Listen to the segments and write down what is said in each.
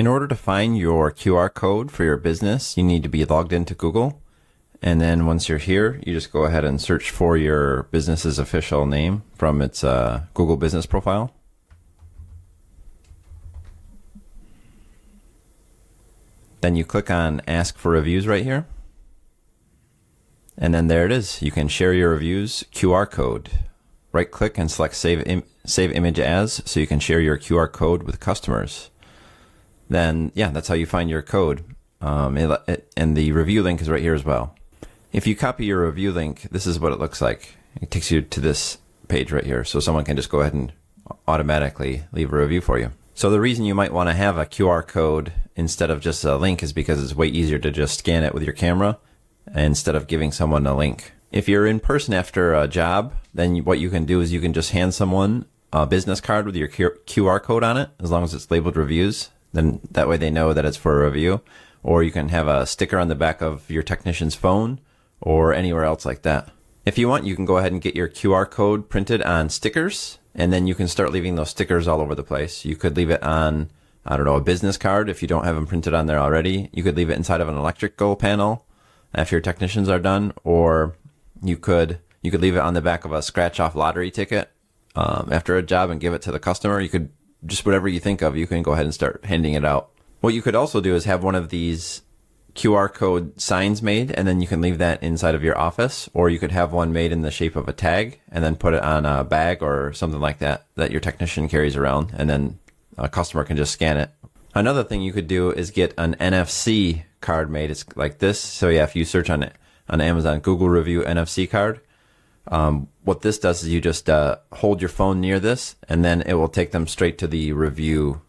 In order to find your QR code for your business, you need to be logged into Google. And then once you're here, you just go ahead and search for your business's official name from its Google business profile. Then you click on Ask for Reviews right here. And then there it is. You can share your reviews QR code. Right click and select Save Image As so you can share your QR code with customers. Then, yeah, that's how you find your code. And the review link is right here as well. If you copy your review link, this is what it looks like. It takes you to this page right here. So someone can just go ahead and automatically leave a review for you. So the reason you might want to have a QR code instead of just a link is because it's way easier to just scan it with your camera instead of giving someone a link. If you're in person after a job, then what you can do is you can just hand someone a business card with your QR code on it, as long as it's labeled reviews. Then that way they know that it's for a review. Or you can have a sticker on the back of your technician's phone or anywhere else like that. If you want, you can go ahead and get your QR code printed on stickers, and then you can start leaving those stickers all over the place. You could leave it on, I don't know, a business card if you don't have them printed on there already. You could leave it inside of an electrical panel after your technicians are done, or you could leave it on the back of a scratch-off lottery ticket after a job and give it to the customer. You could just whatever you think of, you can go ahead and start handing it out. What you could also do is have one of these QR code signs made, and then you can leave that inside of your office, or you could have one made in the shape of a tag and then put it on a bag or something like that your technician carries around, and then a customer can just scan it. Another thing you could do is get an NFC card made. It's like this. So yeah, if you search on Amazon Google Review NFC card, what this does is you just hold your phone near this, and then it will take them straight to the review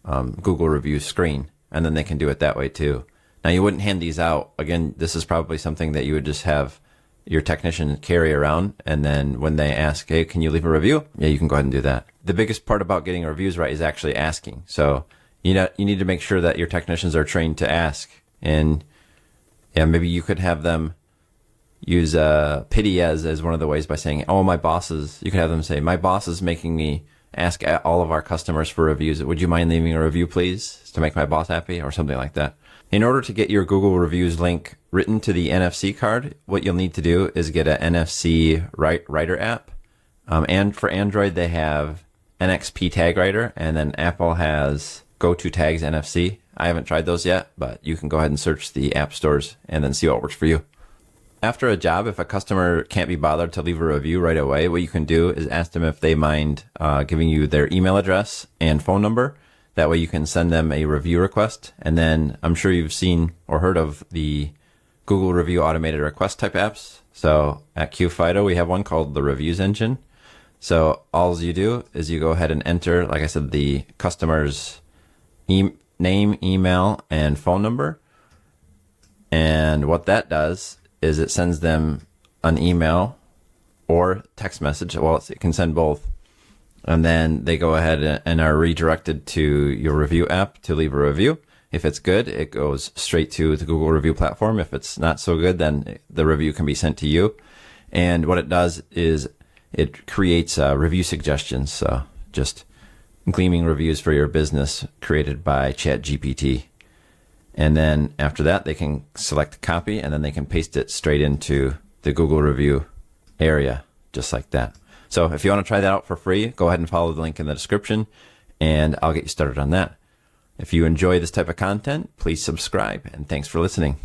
Google review screen, and then they can do it that way too. Now, you wouldn't hand these out. Again, this is probably something that you would just have your technician carry around, and then when they ask, hey, can you leave a review? Yeah, you can go ahead and do that. The biggest part about getting reviews right is actually asking. So you need to make sure that your technicians are trained to ask. And yeah, maybe you could have them use pity as one of the ways by saying, oh, you could have them say, my boss is making me ask all of our customers for reviews. Would you mind leaving a review, please, to make my boss happy, or something like that. In order to get your Google Reviews link written to the NFC card, what you'll need to do is get an NFC writer app. And for Android, they have NXP Tag Writer, and then Apple has GoToTags NFC. I haven't tried those yet, but you can go ahead and search the app stores and then see what works for you. After a job, if a customer can't be bothered to leave a review right away, what you can do is ask them if they mind giving you their email address and phone number. That way you can send them a review request. And then I'm sure you've seen or heard of the Google Review automated request type apps. So at qFido, we have one called the Reviews Engine. So all you do is you go ahead and enter, like I said, the customer's name, email, and phone number. And what that does is it sends them an email or text message. Well, it can send both. And then they go ahead and are redirected to your review app to leave a review. If it's good, it goes straight to the Google Review platform. If it's not so good, then the review can be sent to you. And what it does is it creates review suggestions. So just gleaming reviews for your business created by ChatGPT. And then after that, they can select copy, and then they can paste it straight into the Google Review area, just like that. So if you want to try that out for free, go ahead and follow the link in the description, and I'll get you started on that. If you enjoy this type of content, please subscribe, and thanks for listening.